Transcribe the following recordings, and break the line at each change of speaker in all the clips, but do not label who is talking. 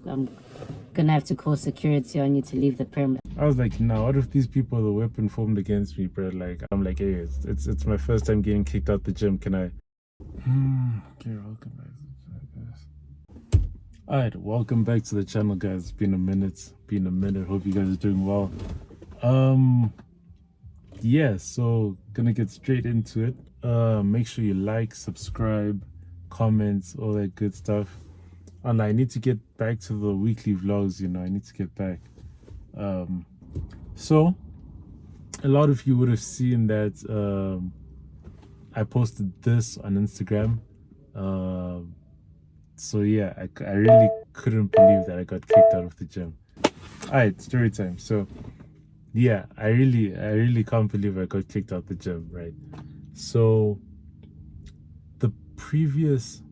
I'm gonna have to call security on you to leave the perimeter.
I was like, nah, what if these people are the weapon formed against me, bro? Like, I'm like, hey, it's my first time getting kicked out the gym. Can I? Okay, welcome back to the channel, guys. All right, welcome back to the channel, guys. It's been a minute. Hope you guys are doing well. Yeah, so gonna get straight into it. Make sure you like, subscribe, comment, all that good stuff. And I need to get back to the weekly vlogs, I need to get back. So a lot of you would have seen that I posted this on Instagram. So yeah, I really couldn't believe that I got kicked out of the gym. All right, story time. So yeah, I really can't believe I got kicked out the gym, right? So the previous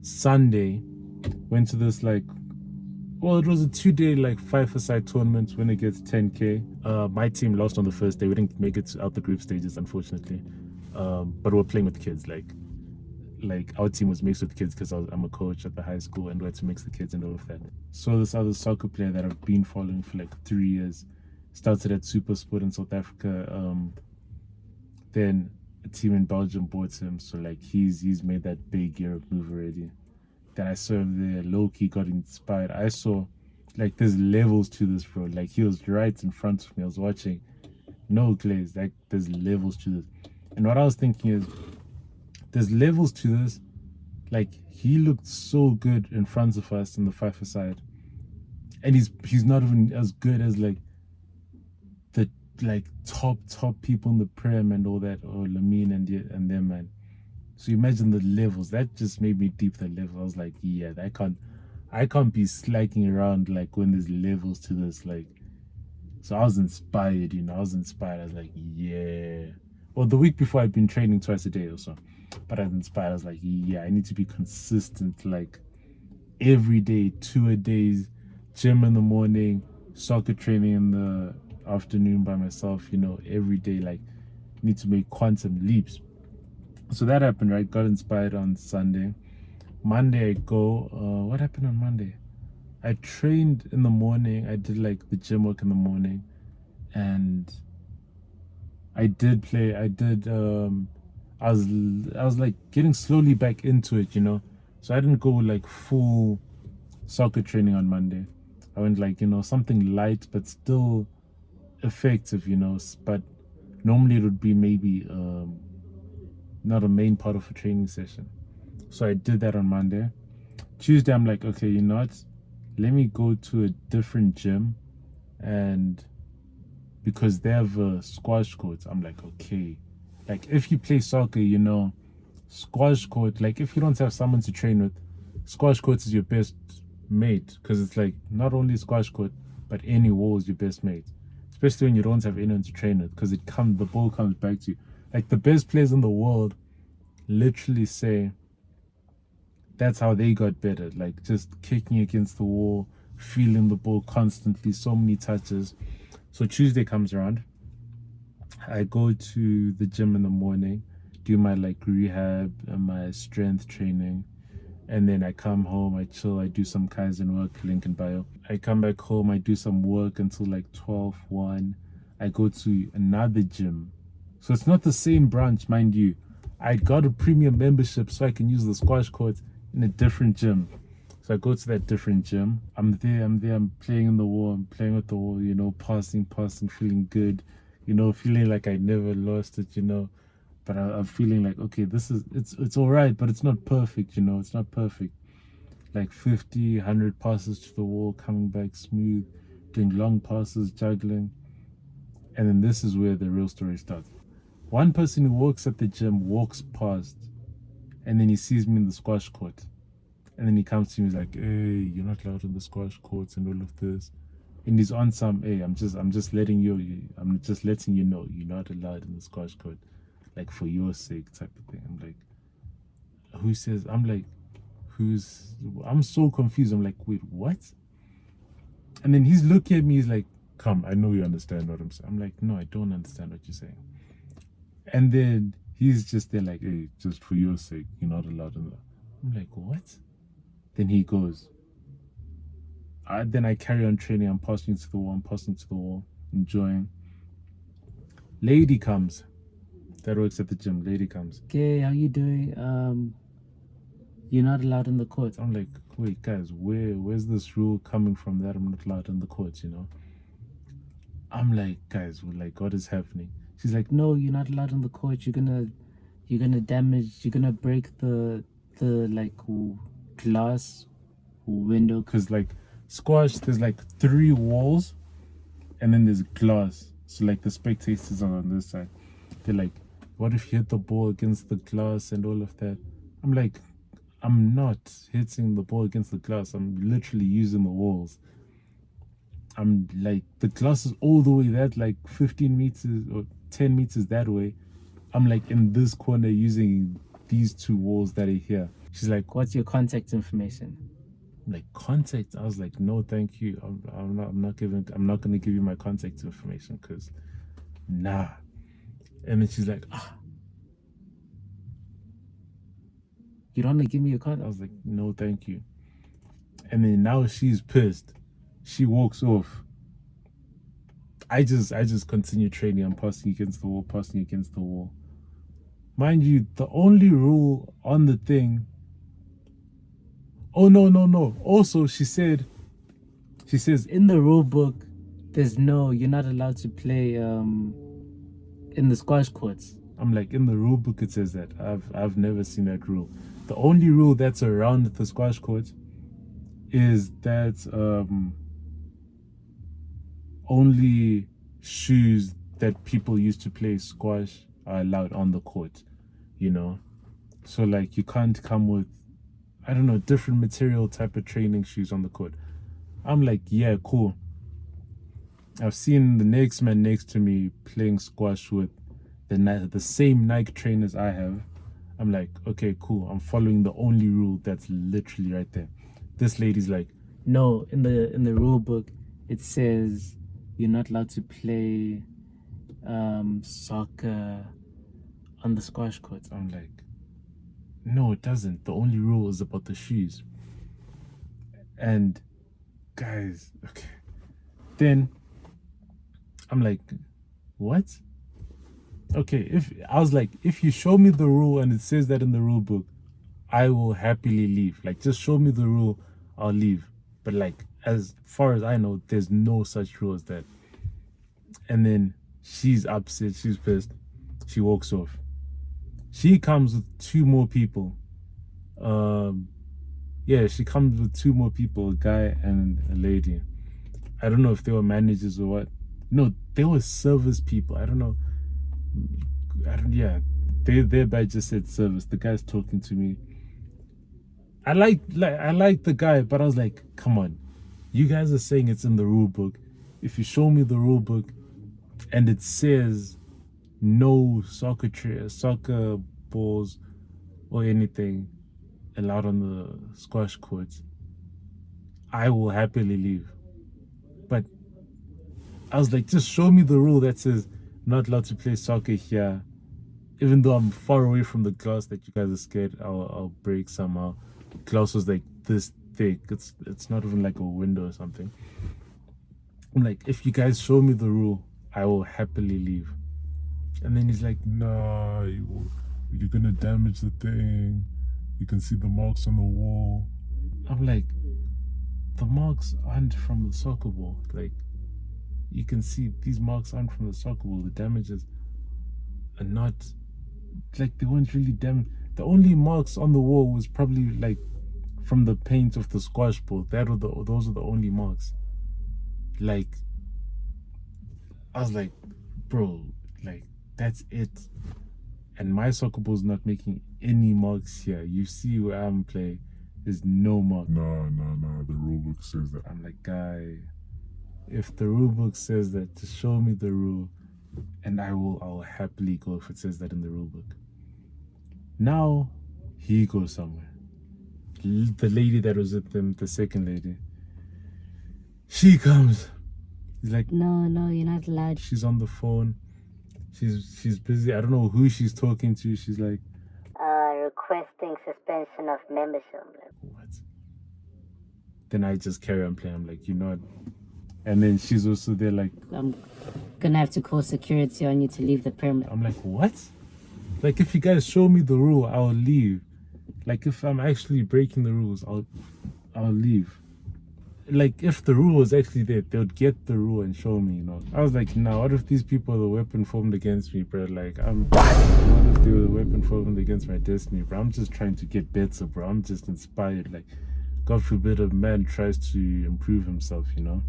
Sunday went to this it was a 2-day 5-a-side tournament. Winner gets 10K. My team lost on the first day. We didn't make it out the group stages, unfortunately. But we're playing with kids. Like our team was mixed with kids because I'm a coach at the high school, and we had to mix the kids and all of that. So this other soccer player that I've been following for 3 years started at Super Sport in South Africa. Then a team in Belgium bought him, so he's made that big Europe move already. Then I saw him there, low-key got inspired. I saw there's levels to this, bro. He was right in front of me. I was watching, no glaze. There's levels to this. And what I was thinking is, there's levels to this. He looked so good in front of us in the 5-a-side, and he's not even as good as the top people in the Prem and all that, or Lamine and them, man. So imagine the levels. That just made me deep the level. I was like, yeah, I can't be slacking around when there's levels to this. So I was inspired, I was inspired. I was like, yeah. Well, the week before I'd been training twice a day or so, but I was inspired. I was like, yeah, I need to be consistent, every day, 2-a-days, gym in the morning, soccer training in the afternoon by myself, every day, need to make quantum leaps. So that happened, right? Got inspired on Sunday. Monday I go, what happened on Monday? I trained in the morning. I did the gym work in the morning, and I did play. I was getting slowly back into it, So I didn't go full soccer training on Monday. I went something light but still effective, But normally it would be maybe not a main part of a training session. So I did that on Monday. Tuesday I'm like, okay, you know what? Let me go to a different gym, and because they have squash courts, I'm like, okay. If you play soccer, squash court, if you don't have someone to train with, squash court is your best mate, because it's not only squash court, but any wall is your best mate, especially when you don't have anyone to train with, because the ball comes back to you. The best players in the world literally say that's how they got better, just kicking against the wall, feeling the ball constantly, so many touches. So Tuesday comes around, I go to the gym in the morning, do my rehab and my strength training, and then I come home, I chill, I do some Kaizen work, link in bio. I come back home, I do some work until 12, 1. I go to another gym. So it's not the same branch, mind you. I got a premium membership so I can use the squash court in a different gym. So I go to that different gym. I'm there, I'm playing in the wall, I'm playing with the wall, passing, feeling good, feeling like I never lost it, But I'm feeling okay, it's all right, but it's not perfect, it's not perfect. 50, 100 passes to the wall, coming back smooth, doing long passes, juggling. And then this is where the real story starts. One person who works at the gym walks past, and then he sees me in the squash court. And then he comes to me, he's like, hey, you're not allowed in the squash courts and all of this. And he's on some, hey, I'm just letting you know you're not allowed in the squash court, for your sake type of thing. I'm like, who says? I'm like, I'm so confused. I'm like, wait, what? And then he's looking at me, he's like, come, I know you understand what I'm saying. I'm like, no, I don't understand what you're saying. And then he's just there hey, just for your sake, you're not allowed in that. I'm like, what? Then he goes, Then I carry on training. I'm passing to the wall. I'm passing to the wall, enjoying. Lady comes. That works at the gym. Lady comes.
Okay, how you doing? You're not allowed in the court.
I'm like, wait, guys, where's this rule coming from that I'm not allowed in the court? You know. I'm like, guys, like, what is happening? She's like,
No, you're not allowed in the court. You're gonna damage. You're gonna break the like glass window.
because like squash, there's like 3 walls, and then there's glass. So like the spectators are on this side. They're like, what if you hit the ball against the glass and all of that? I'm like, I'm not hitting the ball against the glass. I'm literally using the walls. I'm like, the glass is all the way that like 15 meters or 10 meters that way. I'm like in this corner using these 2 walls that are here. She's like,
What's your contact information?
I'm like, contact? I was like, no, thank you. I'm not gonna give you my contact information because nah. And then she's like,
You don't want to give me your
I
contact?
was like, no, thank you. And then now she's pissed. She walks off. I just continue training. I'm passing against the wall, passing against the wall. Mind you, the only rule on the thing. Oh no. Also, she says
In the rule book, you're not allowed to play in the squash courts.
I'm like, in the rule book it says that. I've never seen that rule. The only rule that's around the squash court is that only shoes that people used to play squash are allowed on the court, you know. So like you can't come with, I don't know, different material type of training shoes on the court. I'm like, yeah, cool. I've seen the next man next to me playing squash with the same Nike trainers I have. I'm like, okay, cool. I'm following the only rule that's literally right there. This lady's like,
No, in the rule book, it says you're not allowed to play soccer on the squash courts.
I'm like, no, it doesn't. The only rule is about the shoes. And guys, okay. Then I'm like, what? Okay, if you show me the rule and it says that in the rule book, I will happily leave. Like, just show me the rule, I'll leave. But like, as far as I know, there's no such rule as that. And then she's upset, she's pissed. She walks off. She comes with 2 more people. She comes with 2 more people, a guy and a lady. I don't know if they were managers or what. No, they were service people. I don't know. Their badge just said service. The guy's talking to me. I like the guy, but I was like, come on. You guys are saying it's in the rule book. If you show me the rule book and it says no soccer balls or anything allowed on the squash courts, I will happily leave. But I was like, just show me the rule that says not allowed to play soccer here. Even though I'm far away from the glass that you guys are scared I'll break somehow. The glass was like this thick. It's not even like a window or something. I'm like, if you guys show me the rule, I will happily leave. And then he's like, nah, you're gonna damage the thing. You can see the marks on the wall. I'm like, the marks aren't from the soccer ball. Like, you can see these marks aren't from the soccer ball. The damages are not, like, they weren't really damaged. The only marks on the wall was probably like from the paint of the squash ball. Those are the only marks. Like, I was like, bro, like, that's it. And my soccer ball's not making any marks here. You see where I'm playing, there's no mark.
No, the rule book says that.
I'm like, guy, if the rule book says that, just show me the rule and I'll happily go if it says that in the rule book. Now he goes somewhere. The lady that was with them, the second lady, she comes. He's like,
No, you're not allowed.
she's on the phone. She's busy. I don't know who she's talking to. She's like,
Requesting suspension of membership.
what? then I just carry on playing. I'm like, you know what? And then she's also there like,
I'm gonna have to call security on you to leave the pyramid.
I'm like, what? Like, if you guys show me the rule, I'll leave. Like, if I'm actually breaking the rules, I'll leave. Like, if the rule was actually there, they would get the rule and show me, you know. I was like, nah, what if these people are the weapon formed against me, bro? Like, what if they were the weapon formed against my destiny, bro? I'm just trying to get better, bro. I'm just inspired. Like, God forbid a man tries to improve himself, you know.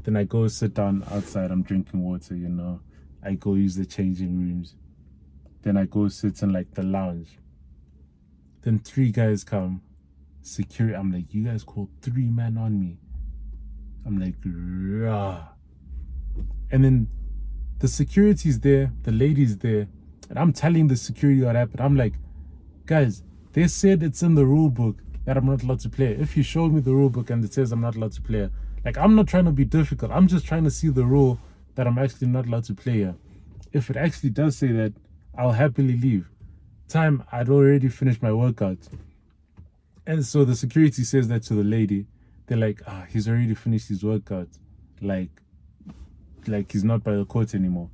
Then I go sit down outside, I'm drinking water, you know. I go use the changing rooms. Then I go sit in like the lounge. Then 3 guys come. Security, I'm like, you guys called 3 men on me. I'm like, rah. And then the security's there, the lady's there, and I'm telling the security what happened. I'm like, guys, they said it's in the rule book that I'm not allowed to play. If you show me the rule book and it says I'm not allowed to play, like, I'm not trying to be difficult. I'm just trying to see the rule that I'm actually not allowed to play here. If it actually does say that, I'll happily leave. Time, I'd already finished my workout. And so the security says that to the lady. They're like, he's already finished his workout. Like he's not by the court anymore.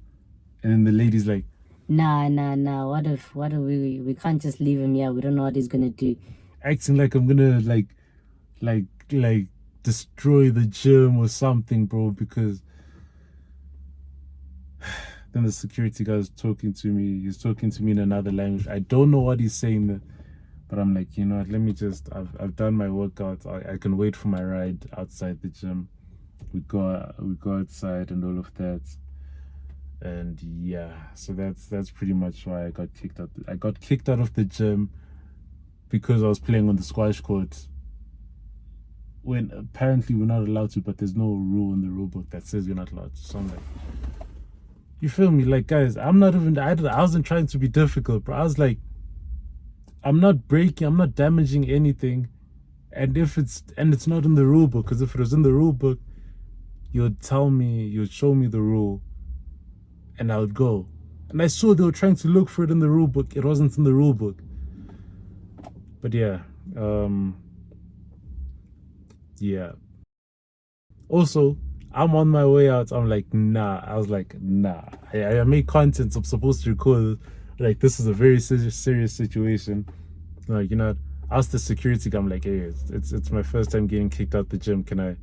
And then the lady's like,
Nah. What if we can't just leave him here? We don't know what he's gonna do.
acting like I'm gonna like destroy the gym or something, bro, because then the security guy's talking to me. He's talking to me in another language. I don't know what he's saying, but I'm like, you know what, let me just, I've done my workout. I can wait for my ride outside the gym. We go outside and all of that. And yeah, so that's pretty much why I got kicked out. I got kicked out of the gym because I was playing on the squash court, when apparently we're not allowed to, but there's no rule in the rule book that says you're not allowed to. So I'm like, you feel me? Like, guys, I wasn't trying to be difficult, bro. I was like, I'm not breaking, I'm not damaging anything. And it's not in the rule book, because if it was in the rule book, you'd show me the rule, and I would go. And I saw they were trying to look for it in the rule book. It wasn't in the rule book. But yeah, yeah. Also, I'm on my way out. I'm like, nah. I was like, nah. I make content. I'm supposed to record. Like, this is a very serious situation. Like, you know, I asked the security guy. I'm like, hey, it's my first time getting kicked out the gym. Can I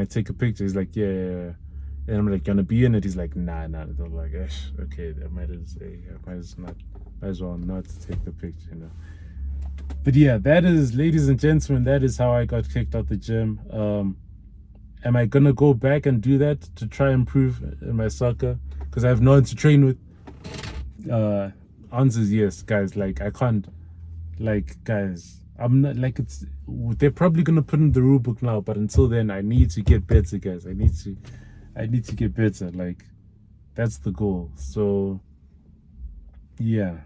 take a picture? He's like, yeah. And I'm like, gonna be in it? He's like, nah. I'm like, okay, I might as well not take the picture, you know. But yeah, that is, ladies and gentlemen, that is how I got kicked out the gym. Am I gonna go back and do that to try and improve in my soccer? Because I have no one to train with. Answer is yes, guys. Like, I can't. Like, guys, I'm not like, they're probably gonna put in the rule book now, but until then, I need to get better, guys. I need to get better. Like, that's the goal. So yeah.